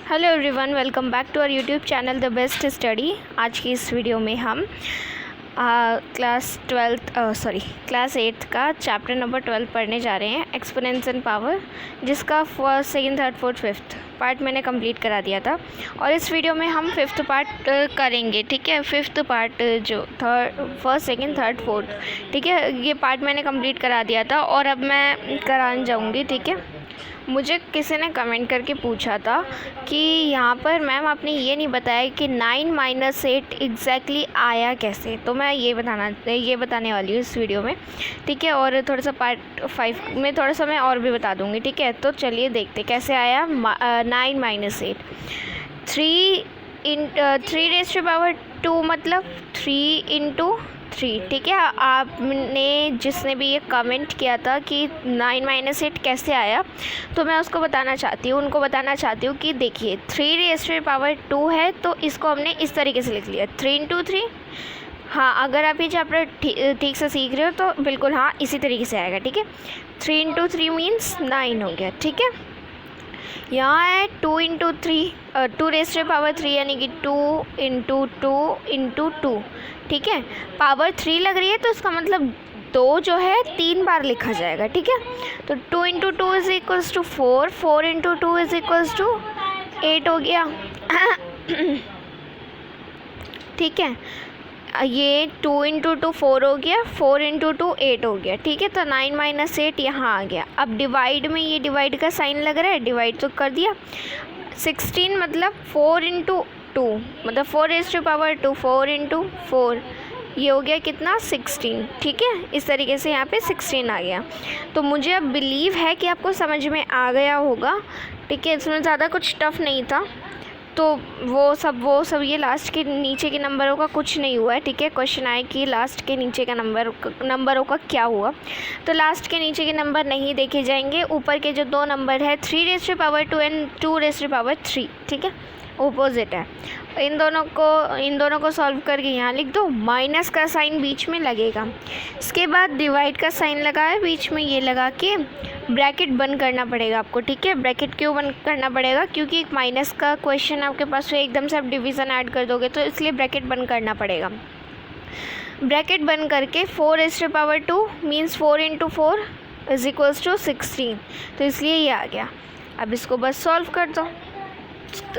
Hello everyone, welcome back to our YouTube channel the best study. आज की इस video में हम क्लास 8 का चैप्टर नंबर 12 पढ़ने जा रहे हैं, एक्सपोनेंट्स एंड पावर, जिसका first, second, third, fourth, fifth part मैंने कंप्लीट करा दिया था। और इस वीडियो में हम फिफ्थ पार्ट करेंगे। ठीक है, फिफ्थ पार्ट जो फर्स्ट, सेकंड, थर्ड, फोर्थ, ठीक है, ये पार्ट मैंने कंप्लीट करा दिया था और अब मैं कराने जाऊँगी। ठीक है, मुझे किसी ने कमेंट करके पूछा था कि यहाँ पर मैम आपने ये नहीं बताया कि 9 - 8 एग्जैक्टली आया कैसे, तो मैं ये बताने वाली हूँ इस वीडियो में। ठीक है, और थोड़ा सा पार्ट 5 में थोड़ा सा मैं और भी बता दूँगी। ठीक है, तो चलिए देखते कैसे आया 9 - 8। 3 मतलब 3 × 3। ठीक है, आपने जिसने भी ये कमेंट किया था कि 9 - 8 कैसे आया, तो मैं उनको बताना चाहती हूँ कि देखिए 3⁻² है, तो इसको हमने इस तरीके से लिख लिया 3 × 3। हाँ, अगर आप ये चैप्टर ठीक से सीख रहे हो तो बिल्कुल हाँ इसी तरीके से आएगा। ठीक है, 3 × 3 मीन्स 9 हो गया। ठीक है, यहाँ है 2 × 3, 2⁻³ यानी कि 2 × 2 × 2। ठीक है, पावर 3 लग रही है तो इसका मतलब 2 जो है 3 बार लिखा जाएगा। ठीक है, तो 2 × 2 = 4, 4 × 2 = 8 हो गया। ठीक है, ये 2 × 2 4 हो गया, 4 × 2 8 हो गया। ठीक है, तो 9 - 8 यहाँ आ गया। अब डिवाइड में ये डिवाइड का साइन लग रहा है, डिवाइड तो कर दिया। 16 मतलब 4 × 2 मतलब 4⁻², 4 × 4, ये हो गया कितना 16। ठीक है, इस तरीके से यहाँ पे 16 आ गया। तो मुझे अब बिलीव है कि आपको समझ में आ गया होगा। ठीक है, इसमें ज़्यादा कुछ टफ नहीं था। तो वो सब ये लास्ट के नीचे के नंबरों का कुछ नहीं हुआ है। ठीक है, क्वेश्चन आए कि लास्ट के नीचे का नंबरों का क्या हुआ, तो लास्ट के नीचे के नंबर नहीं देखे जाएंगे। ऊपर के जो दो नंबर है 3⁻² एंड 2⁻3, ठीक है, ओपोजिट है। इन दोनों को सॉल्व करके यहाँ लिख दो। माइनस का साइन बीच में लगेगा, इसके बाद डिवाइड का साइन लगा है बीच में, ये लगा के ब्रैकेट बंद करना पड़ेगा आपको। ठीक है, ब्रैकेट क्यों बंद करना पड़ेगा, क्योंकि एक माइनस का क्वेश्चन आपके पास है, एकदम से आप डिवीज़न ऐड कर दोगे, तो इसलिए ब्रैकेट बंद करना पड़ेगा। ब्रैकेट बंद करके 4⁻² मीन्स 4 × 4 = 16, तो इसलिए ये आ गया। अब इसको बस सॉल्व कर दो।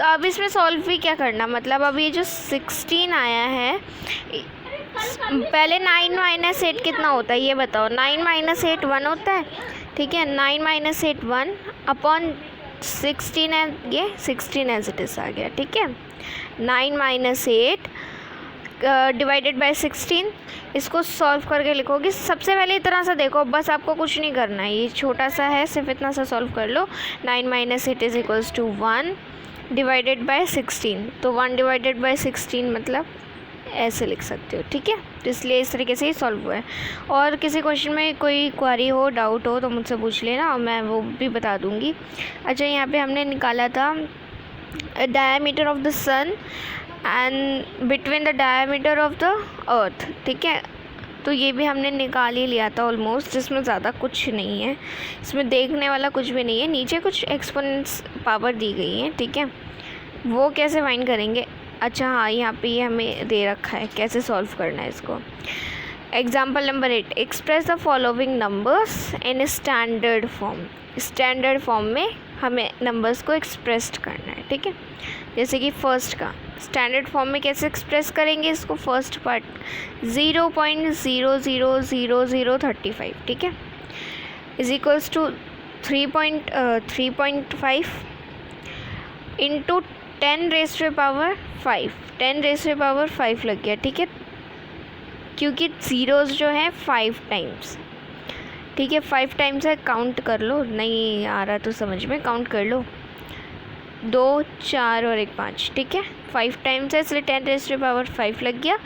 अब इसमें सॉल्व भी क्या करना, मतलब अब ये जो 16 आया है, पहले 9 - 8 कितना होता है ये बताओ। 9 - 8 1 होता है। ठीक है, 9 - 8 1 अपॉन 16 है, ये 16 एज इट इज़ आ गया। ठीक है, 9 - 8 डिवाइडेड बाय 16, इसको सॉल्व करके लिखोगे। सबसे पहले इतना सा देखो, बस आपको कुछ नहीं करना है, ये छोटा सा है, सिर्फ इतना सा सॉल्व कर लो। 9 - 8 = 1 डिवाइडेड बाय 16, तो 1 डिवाइडेड बाय 16 मतलब ऐसे लिख सकते हो। ठीक है, तो इसलिए इस तरीके से ही सॉल्व हुआ है। और किसी क्वेश्चन में कोई क्वेरी हो, डाउट हो, तो मुझसे पूछ लेना और मैं वो भी बता दूंगी। अच्छा, यहाँ पे हमने निकाला था diameter of the sun and between the diameter of the earth. ठीक है, तो ये भी हमने निकाल ही लिया था ऑलमोस्ट, जिसमें ज़्यादा कुछ नहीं है, इसमें देखने वाला कुछ भी नहीं है। नीचे कुछ एक्सपोनेंट्स पावर दी गई है। ठीक है, वो कैसे फाइंड करेंगे। अच्छा हाँ, यहाँ पे ये हमें दे रखा है कैसे सॉल्व करना है इसको। Example number 8, express the following numbers in standard form. Standard form में हमें नंबर्स को एक्सप्रेस करना है। ठीक है, जैसे कि फर्स्ट का स्टैंडर्ड फॉर्म में कैसे एक्सप्रेस करेंगे इसको, फर्स्ट पार्ट 0.000035। ठीक है, = 3.5 इंटू 10⁻5, 10⁻5 लग गया। ठीक है, क्योंकि ज़ीरोज़ जो है 5 टाइम्स। ठीक है, 5 टाइम्स है, काउंट कर लो, नहीं आ रहा तो समझ में काउंट कर लो, 2 4 और 1 5। ठीक है, 5 टाइम्स है, इसलिए 10⁻5 लग गया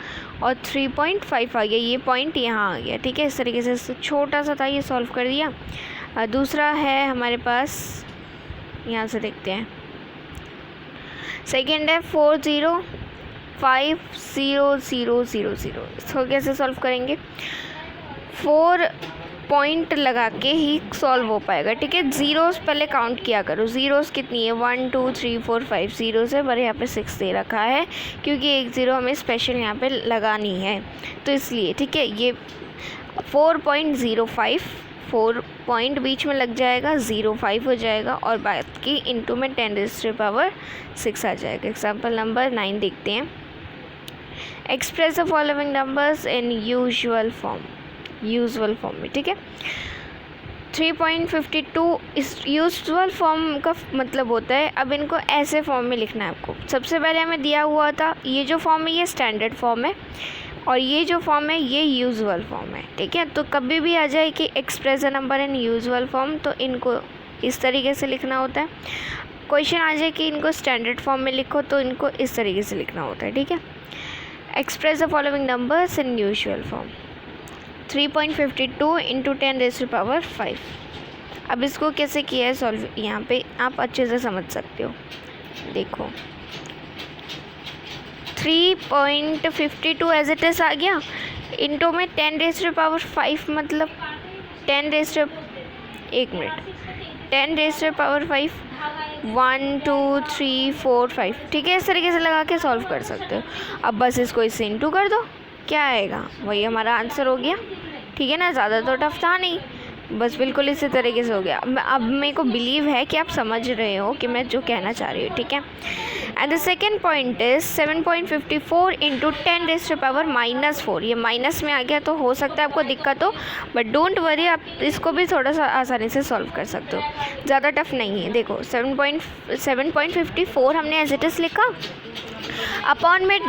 और 3.5 आ गया, ये पॉइंट यहाँ आ गया। ठीक है, इस तरीके से छोटा सा था, ये सॉल्व कर दिया। दूसरा है हमारे पास, यहाँ से देखते हैं, सेकेंड है 40500000। इसको कैसे सॉल्व करेंगे, 4 पॉइंट लगा के ही सॉल्व हो पाएगा, ठीक है। ज़ीरोज़ पहले काउंट किया करो, ज़ीरोज़ कितनी है 1 2 3 4 5 ज़ीरोज़ है, पर यहाँ पे 6 दे रखा है क्योंकि एक ज़ीरो हमें स्पेशल यहाँ पे लगानी है, तो इसलिए, ठीक है। ये 4.05, 4 पॉइंट बीच में लग जाएगा, 05 हो जाएगा और बाकी इंटू में 10⁻6 आ जाएगा। एग्जाम्पल नंबर 9 देखते हैं। Express the following numbers in usual form में, ठीक है। 3.52 इस यूजुअल फॉर्म का मतलब होता है, अब इनको ऐसे फॉर्म में लिखना है आपको। सबसे पहले हमें दिया हुआ था ये जो फॉर्म है ये स्टैंडर्ड फॉर्म है और ये जो फॉर्म है ये यूजुअल फॉर्म है, ठीक है। तो कभी भी आ जाए कि express the number in usual form, तो इनको इस तरीके से लिखना होता है। क्वेश्चन आ जाए कि इनको स्टैंडर्ड फॉर्म में लिखो, तो इनको इस तरीके से लिखना होता है, ठीक है। Express the following numbers in usual form. 3.52 into 10⁻5। अब इसको कैसे किया है सॉल्व, यहाँ पे आप अच्छे से समझ सकते हो। देखो 3.52 एज इट इज़ आ गया, इंटू में 10⁻5 मतलब 10⁻, 1 मिनट, 10⁻5 1 2 3 4 5, ठीक है। इस तरीके से लगा के सॉल्व कर सकते हो। अब बस इसको इससे इंटू कर दो, क्या आएगा वही हमारा आंसर हो गया, ठीक है ना। ज़्यादा तो टफ था नहीं, बस बिल्कुल इसी तरीके से हो गया। अब मेरे को बिलीव है कि आप समझ रहे हो कि मैं जो कहना चाह रही हूँ, ठीक है। And the second point is 7.54 into 10⁻⁻4। ये माइनस में आ गया तो हो सकता है आपको दिक्कत हो, बट डोंट वरी, आप इसको भी थोड़ा सा आसानी से सॉल्व कर सकते हो, ज़्यादा टफ नहीं है। देखो 7.54 हमने एज इट इज़ लिखा, अपॉन में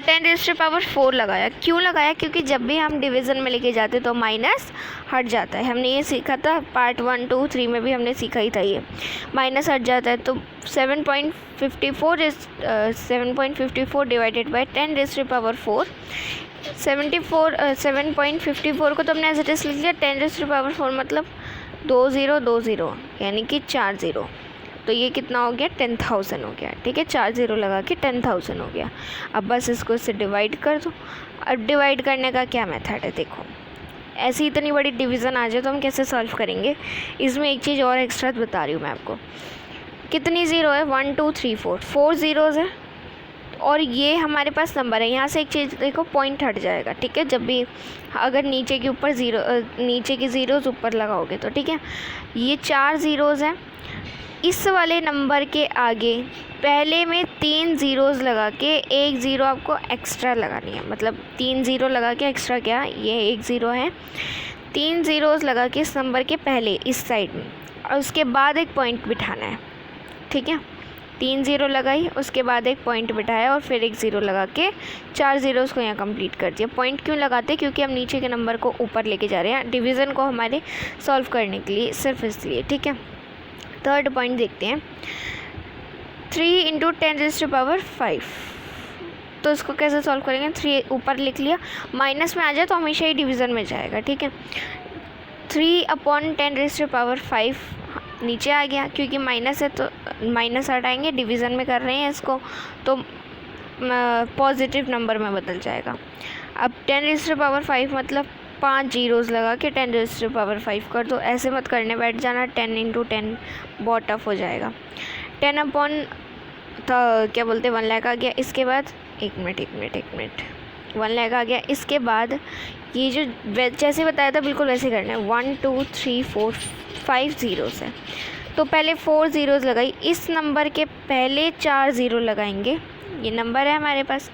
10⁻4 लगाया। क्यों लगाया, क्योंकि जब भी हम डिवीज़न में लेके जाते तो माइनस हट जाता है। हमने ये सीखा था पार्ट 1 2 3 में भी हमने सीखा ही था, ये माइनस हट जाता है। तो 7.54 डिवाइडेड बाई 10⁻4, 7.54 को तो हमने एज इट इज़ लिख लिया। 10⁻4 मतलब 2020 यानी कि 4 ज़ीरो, तो ये कितना हो गया 10,000 हो गया, ठीक है। 4 ज़ीरो लगा के 10,000 हो गया। अब बस इसको इससे डिवाइड कर दो। अब डिवाइड करने का क्या मेथड है, देखो ऐसी इतनी बड़ी डिवीज़न आ जाए तो हम कैसे सॉल्व करेंगे। इसमें एक चीज़ और एक्स्ट्रा बता रही हूँ मैं आपको। कितनी ज़ीरो है 1 2 3 4 ज़ीरोज़ है और ये हमारे पास नंबर है। यहाँ से एक चीज़ देखो, पॉइंट हट जाएगा, ठीक है। जब भी अगर नीचे के ऊपर नीचे की ज़ीरोज़ ऊपर लगाओगे तो, ठीक है। ये 4 ज़ीरोज़ हैं, इस वाले नंबर के आगे पहले में 3 ज़ीरोज़ लगा के 1 ज़ीरो आपको एक्स्ट्रा लगानी है। मतलब 3 ज़ीरो लगा के एक्स्ट्रा, क्या ये 1 ज़ीरो है, 3 ज़ीरोज़ लगा के इस नंबर के पहले इस साइड में, और उसके बाद एक पॉइंट बिठाना है, ठीक है। 3 ज़ीरो लगाई, उसके बाद एक पॉइंट बिठाया और फिर 1 ज़ीरो लगा के 4 ज़ीरोज़ को यहाँ कंप्लीट कर दिया। पॉइंट क्यों लगाते, क्योंकि हम नीचे के नंबर को ऊपर लेके जा रहे हैं डिवीज़न को हमारे सॉल्व करने के लिए, सिर्फ इसलिए, ठीक है। थर्ड पॉइंट देखते हैं, 3 इंटू 10⁻5। तो इसको कैसे सॉल्व करेंगे, 3 ऊपर लिख लिया, माइनस में आ जाए तो हमेशा ही डिवीज़न में जाएगा, ठीक है। 3/10⁻5 नीचे आ गया, क्योंकि माइनस है तो माइनस हटाएंगे, डिवीज़न में कर रहे हैं इसको, तो पॉजिटिव नंबर में बदल जाएगा। अब 10⁻5 मतलब 5 ज़ीरोज़ लगा के 10⁻5 कर दो। ऐसे मत करने बैठ जाना, 10 इंटू 10 बहुत टफ हो जाएगा। 10 अपॉन क्या बोलते 1 लाख आ गया। इसके बाद 1 मिनट 1 लाख आ गया। इसके बाद ये जो जैसे बताया था बिल्कुल वैसे करना है। 1 2 3 4 5 ज़ीरोज़ है, तो पहले 4 ज़ीरोज़ लगाई, इस नंबर के पहले 4 ज़ीरो लगाएंगे। ये नंबर है हमारे पास,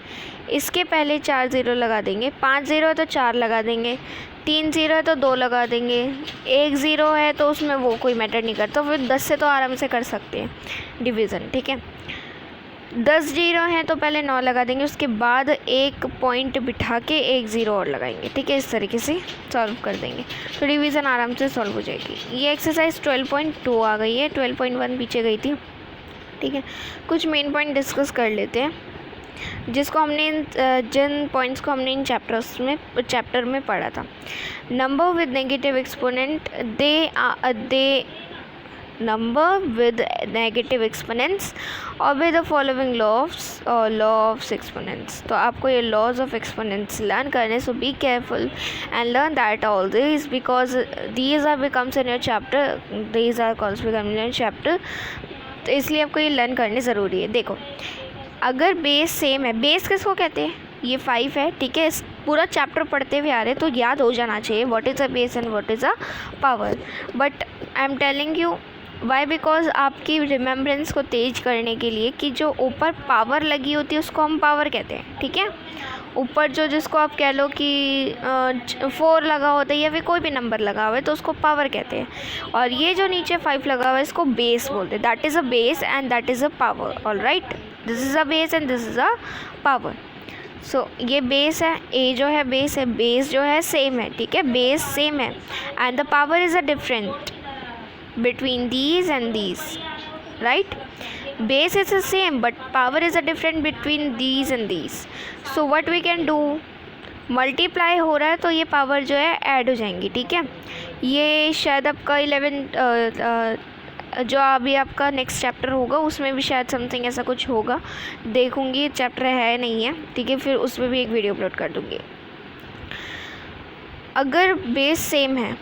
इसके पहले 4 ज़ीरो लगा देंगे। 5 ज़ीरो है तो 4 लगा देंगे, 3 ज़ीरो है तो 2 लगा देंगे, 1 ज़ीरो है तो उसमें वो कोई मैटर नहीं करता, फिर 10 से तो आराम से कर सकते हैं डिवीज़न, ठीक है। 10 ज़ीरो हैं तो पहले 9 लगा देंगे, उसके बाद एक पॉइंट बिठा के 1 ज़ीरो और लगाएंगे, ठीक है। इस तरीके से सॉल्व कर देंगे तो डिवीज़न आराम से सॉल्व हो जाएगी। ये एक्सरसाइज 12.2 आ गई है, 12.1 पीछे गई थी, ठीक है। कुछ मेन पॉइंट डिस्कस कर लेते हैं, जिसको हमने जिन पॉइंट्स को हमने इन चैप्टर में पढ़ा था। Number with negative exponent number with negative exponents or with the following laws or law of exponents. तो आपको ये laws of exponents learn करने, so be careful and learn that all these because these are becomes in your chapter, these are calls become in your chapter, तो इसलिए आपको ये learn करनी ज़रूरी है। देखो अगर बेस सेम है, बेस किसको कहते हैं, ये 5 है, ठीक है, पूरा चैप्टर पढ़ते हुए आ रहे तो याद हो जाना चाहिए what is a base and what is a power. But I am telling you why, because आपकी रिमेम्बरेंस को तेज करने के लिए कि जो ऊपर पावर लगी होती है उसको हम पावर कहते हैं, ठीक है। ऊपर जो जिसको आप कह लो कि 4 लगा होता है या फिर कोई भी नंबर लगा हुआ है तो उसको पावर कहते हैं, और ये जो नीचे 5 लगा हुआ है इसको बेस बोलते हैं। That is a base and that is a power. All right, this is a base and this is a power. So ये बेस है, ए जो है बेस है, बेस जो है सेम है, ठीक है, बेस सेम है and the power is a different between these and these, right. base is the same but power is a different between these and these. So what we can do, multiply हो रहा है तो ये power जो है add हो जाएंगी, ठीक है। ये शायद आपका 11 जो अभी आपका नेक्स्ट चैप्टर होगा उसमें भी शायद समथिंग ऐसा कुछ होगा, देखूंगी, चैप्टर है नहीं है, ठीक है, फिर उसमें भी एक वीडियो अपलोड कर दूंगी। अगर बेस सेम है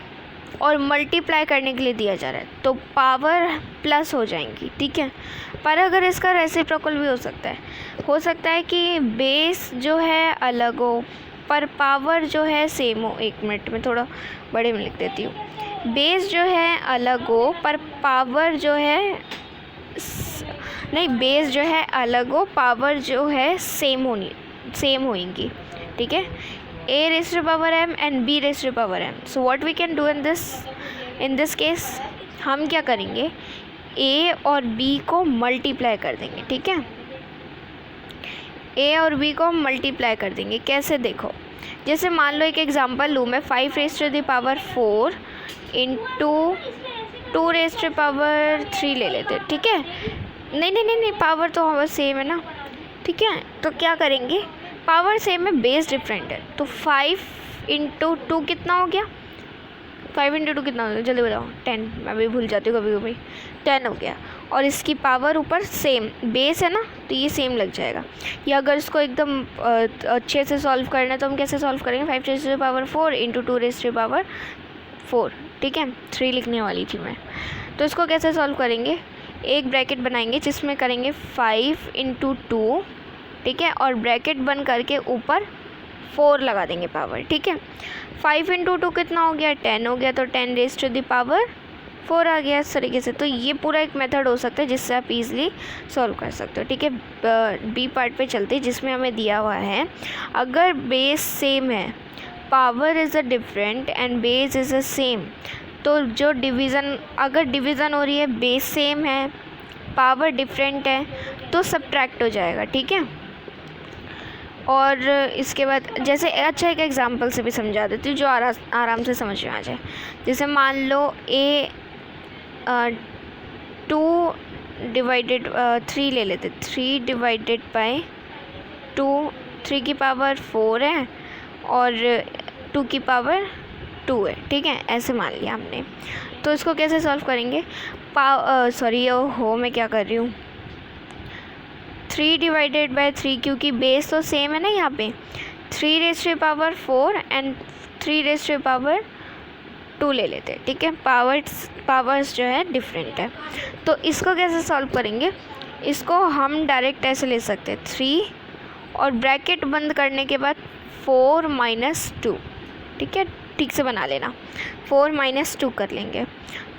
और मल्टीप्लाई करने के लिए दिया जा रहा है तो पावर प्लस हो जाएंगी, ठीक है। पर अगर इसका रेसिप्रोकल भी हो सकता है कि बेस जो है अलग हो पर पावर जो है सेम हो। एक मिनट में थोड़ा बड़े में लिख देती हूँ। बेस जो है अलग हो पर पावर जो है नहीं, बेस जो है अलग हो, पावर जो है सेम होंगी, ठीक है। a raised to power m and b raised to power m. So what we can do in this case, हम क्या करेंगे, a और b को मल्टीप्लाई कर देंगे, ठीक है। a और b को मल्टीप्लाई कर देंगे, कैसे देखो, जैसे मान लो एक एग्जांपल लूँ मैं, 5 raised to the power 4 into 2 raised to power 3 ले लेते, ठीक है। नहीं, पावर तो हमारा सेम है ना, ठीक है। तो क्या करेंगे, पावर सेम है, बेस डिफरेंट है, तो 5 इंटू 2 कितना हो गया, 5 इंटू 2 कितना हो गया, जल्दी बताओ, 10, मैं भी भूल जाती हूँ कभी 10 हो गया। और इसकी पावर ऊपर सेम, बेस है ना तो ये सेम लग जाएगा। या अगर इसको एकदम अच्छे से सॉल्व करना है तो हम कैसे सॉल्व करेंगे, 5 raise to the power 4 into 2 raise to the power 4, ठीक है, 3 लिखने वाली थी मैं। तो इसको कैसे सॉल्व करेंगे, एक ब्रैकेट बनाएंगे जिसमें करेंगे 5 इंटू 2, ठीक है, और ब्रैकेट बंद करके ऊपर 4 लगा देंगे पावर, ठीक है। 5 इंटू 2 कितना हो गया, 10 हो गया, तो 10 रेज़ टू द पावर 4 आ गया इस तरीके से। तो ये पूरा एक मेथड हो सकता है जिससे आप इजीली सॉल्व कर सकते हो, ठीक है। बी पार्ट पे चलते जिसमें हमें दिया हुआ है, अगर बेस सेम है, power is a different and base is a same, तो जो डिवीज़न, अगर डिवीज़न हो रही है, बेस सेम है, पावर डिफरेंट है, तो सब्ट्रैक्ट हो जाएगा, ठीक है। और इसके बाद जैसे अच्छा एक एग्जांपल से भी समझा देती हूँ जो आराम से समझ में आ जाए। जैसे मान लो a 2 डिवाइडेड 3 ले लेते, 3 डिवाइडेड बाय 2, 3 की पावर 4 है और 2 की पावर 2 है, ठीक है, ऐसे मान लिया हमने। तो इसको कैसे सॉल्व करेंगे, मैं क्या कर रही हूँ, 3 डिवाइडेड बाय 3, क्योंकि बेस तो सेम है ना यहाँ पे, 3 raise to the power 4 and 3 raise to the power 2 ले लेते हैं, ठीक है। पावर्स जो है डिफरेंट है। तो इसको कैसे सॉल्व करेंगे, इसको हम डायरेक्ट ऐसे ले सकते हैं, 3 और ब्रैकेट बंद करने के बाद 4 माइनस 2, ठीक है, ठीक से बना लेना, 4 माइनस 2 कर लेंगे।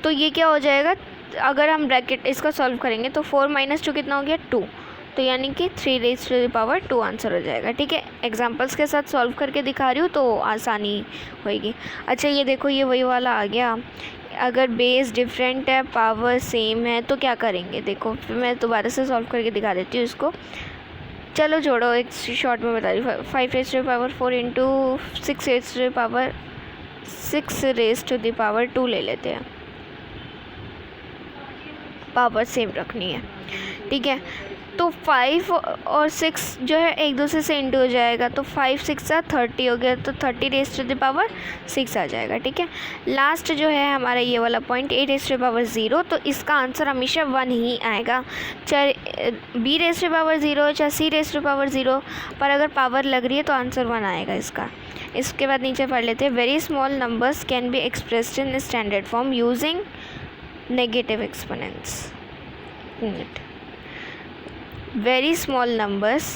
तो ये क्या हो जाएगा, अगर हम ब्रैकेट इसको सॉल्व करेंगे तो 4 माइनस 2 कितना हो गया, 2, तो यानी कि 3 raise to the power 2 answer हो जाएगा, ठीक है। एग्जांपल्स के साथ सॉल्व करके दिखा रही हूँ तो आसानी होएगी। अच्छा ये देखो, ये वही वाला आ गया, अगर बेस डिफरेंट है, पावर सेम है, तो क्या करेंगे, देखो फिर मैं दोबारा से सॉल्व करके दिखा देती हूँ इसको। चलो छोड़ो, एक शॉर्ट में बता रही हूँ, 5 raise to the power 4 into 6 raise to the power 6 raise to the power 2 ले लेते हैं, पावर सेम रखनी है, ठीक है। तो 5 और 6 जो है एक दूसरे से इंटू हो जाएगा, तो 5 6 30 हो गया, तो 30 रेज़ टू द पावर 6 आ जाएगा। ठीक है, लास्ट जो है हमारा ये वाला point 8 raise to the power 0, तो इसका आंसर हमेशा 1 ही आएगा, चाहे b raise to the power 0 चाहे c raise to the power 0, पर अगर पावर लग रही है तो आंसर 1 आएगा इसका। इसके बाद नीचे पढ़ लेते हैं, very small numbers can be expressed in standard form using negative exponents. Very small numbers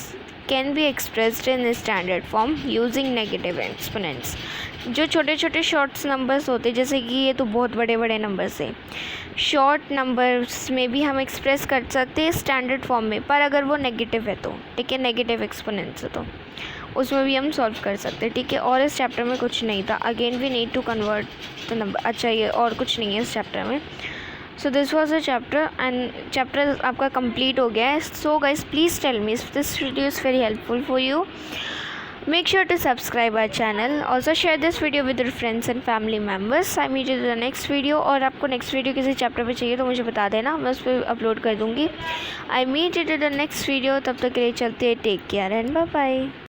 can be expressed in standard form using negative exponents। जो छोटे छोटे शॉर्ट्स नंबर्स होते हैं, जैसे कि ये तो बहुत बड़े बड़े नंबर्स हैं, शॉर्ट नंबर्स में भी हम एक्सप्रेस कर सकते हैं स्टैंडर्ड फॉर्म में, पर अगर वो नेगेटिव है तो, ठीक है, नेगेटिव एक्सपोनेंट्स है तो उसमें भी हम सॉल्व कर सकते हैं। ठीक है, और इस चैप्टर में कुछ नहीं था, again we need to convert the number. अच्छा, ये और कुछ नहीं है इस चैप्टर में। So this was a chapter and chapter आपका कंप्लीट हो गया है। So guys please tell me if this video is very helpful for you. Make sure to subscribe our channel, also share this video with your friends and family members. I meet you the next video. और आपको next video किसी chapter पे चाहिए तो मुझे बता देना, मैं उस पर अपलोड कर दूँगी। I meet you the next video, तब तक के लिए चलते हैं, take care and bye bye.